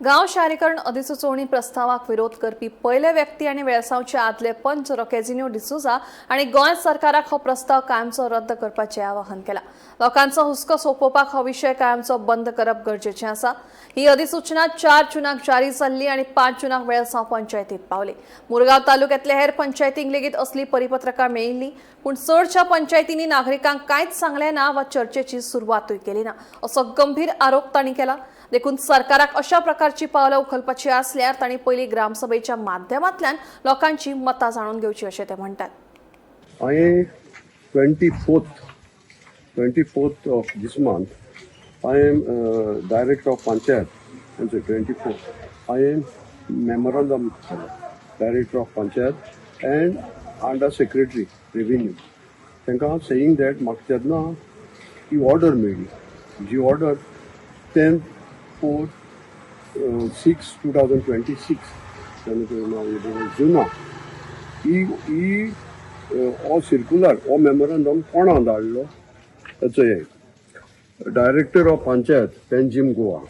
गांव शारीकरण अधिसुचोवणी प्रस्तावाक विरोध करपी पयले व्यक्ती आनी वेळसावचे आदले पंच रॉकेजिनो डिसुजा आणि गोंय सरकाराक हो प्रस्ताव कायमचो रद्द करपाचें आवाहन केला। लोकांचो हुस्को सोंपोवपाक हो विशय कायमचो बंद करप गरजेचें आसा। ही अधिसूचना 4 जूनाक जारी जाल्ली आणि 5 जूनाक वेळसाव पंचायतीत पावली। मुरगांव तालुक्यातल्या हेर पंचायतींक लेगीत असली परिपत्रकां मेळिल्ली, पूण चडशा पंचायतींनी नागरिकांक कांयच सांगलें ना वा चर्चेची सुरवातूय केली ना, असो गंभीर आरोप तांणी केला। देखून सरकाराक अशा प्रकारची पावलां उखलपाची आसल्यार तांणी पयली ग्रामसभेच्या माध्यमांतल्यान लोकांची मतां जाणून घेवची अशें ते म्हणटात। I 24th of this month, I am director of Panchayat. And so 24th, I am memorandum director of Panchayat and under secretary revenue. तांकां saying that म्हाका जेन्ना ही ऑर्डर मेळ्ळी, जी ऑर्डर 10/6/2026 जुना ही हो सर्क्युलर हो मेमोरंडम कोणा धाडलो ताचो हे director of panchayat Panjim Goa,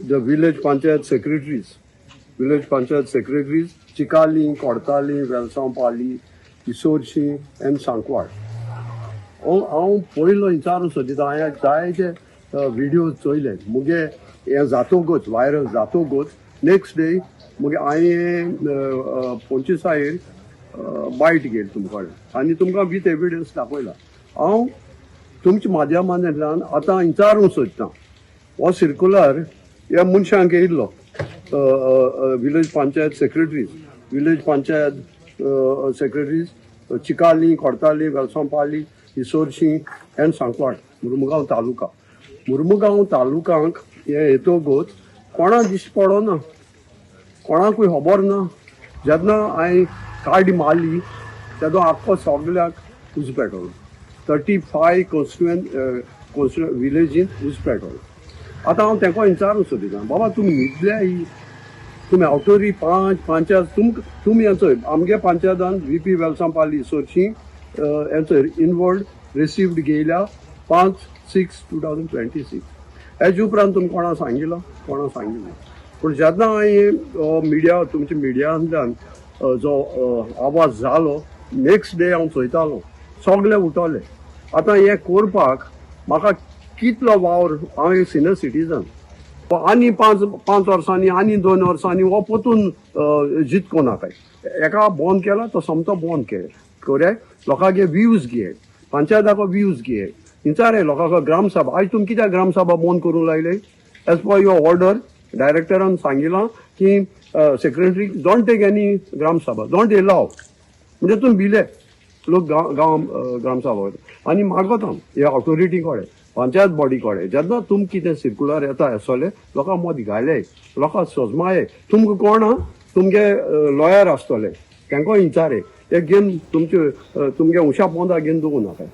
the village panchayat secretaries Chicalim, Cortalim, Velsaopale, Issorcim and Sancoale. हांव पयलो विचारून सोदिता, हांवें जायते व्हिडिओ चोयले, मुगे हे जातोगूच व्हायरल जातोगूच नेक्स्ट डे मुगे हांवें पंचवीसायेर बायट घेतली तुमचे कडेन आनी तुमकां विथ एविडन्स दाखयला। हांव तुमच्या माध्यमांतल्यान आतां विचारूंक सोदता, हो सर्क्युलर ह्या मनशांक येयल्लो, village panchayat secretaries Chicalim, Cortalim, Velsaopale, Issorcim and Sancoale, Mormugao तालुकांक हे येतोगूच कोणा दिश्टी पडना, कोणाकूय खबर ना। जेन्ना हांवें कार्ड मारली तेदो आख्खो सगळ्याक उज पेटलो, 35 कॉन्स्टिट्युएंट विलेजीन उज पेटलो। आतां हांव तांकां विचारूंक सोदिता, बाबा तुमी न्हिदल्या ही, तुमी आवटोरी पंचायत तुमी हेचो आमगे पंचायतान VP वेलसांवपाली इसोरशी हेचो इनवर्ड रिसिव्ड गेल्या 5/6/2026। हेजे उपरांत तुमी कोणा सांगिल्लो पूण जेन्ना हांवें मिडिया तुमच्या मिडियांतल्यान जो आवाज जालो, नेक्स्ट डे हांव चोयतालो सगळे उठवले। आतां हें करपाक म्हाका कितलो वावर, हांव एक सिनियर सिटीजन, आनी 5 वर्सांनी आनी 2 वर्सांनी हो परतून जितको नाका, एका बंद केला तो समतो बंद करे, लोकांक व्ह्यूज घे, पंचायताको व्ह्यूज घे, विचारे लोकांक ग्रामसभा। आज तुमी कित्याक ग्रामसभा बंद करूंक लायले? एज पर युअर ऑर्डर डायरेक्टरान सांगिलां की secretary don't take any gram sabha, don't allow, म्हणजे तुमी भिले लोक गांव ग्रामसभा आनी मागता हे ऑथॉरिटी कडेन, पंचायत बॉडी कडेन जेन्ना तुमी कितें सर्क्युलर येता आसतले लोकांक मत घाले, लोकांक सोजमाये, तुमकां कोण तुमगे लॉयर आसतले तांकां विचारे, ते घेवन तुमगे उशा पोंदा घेवन दवरूं नाका।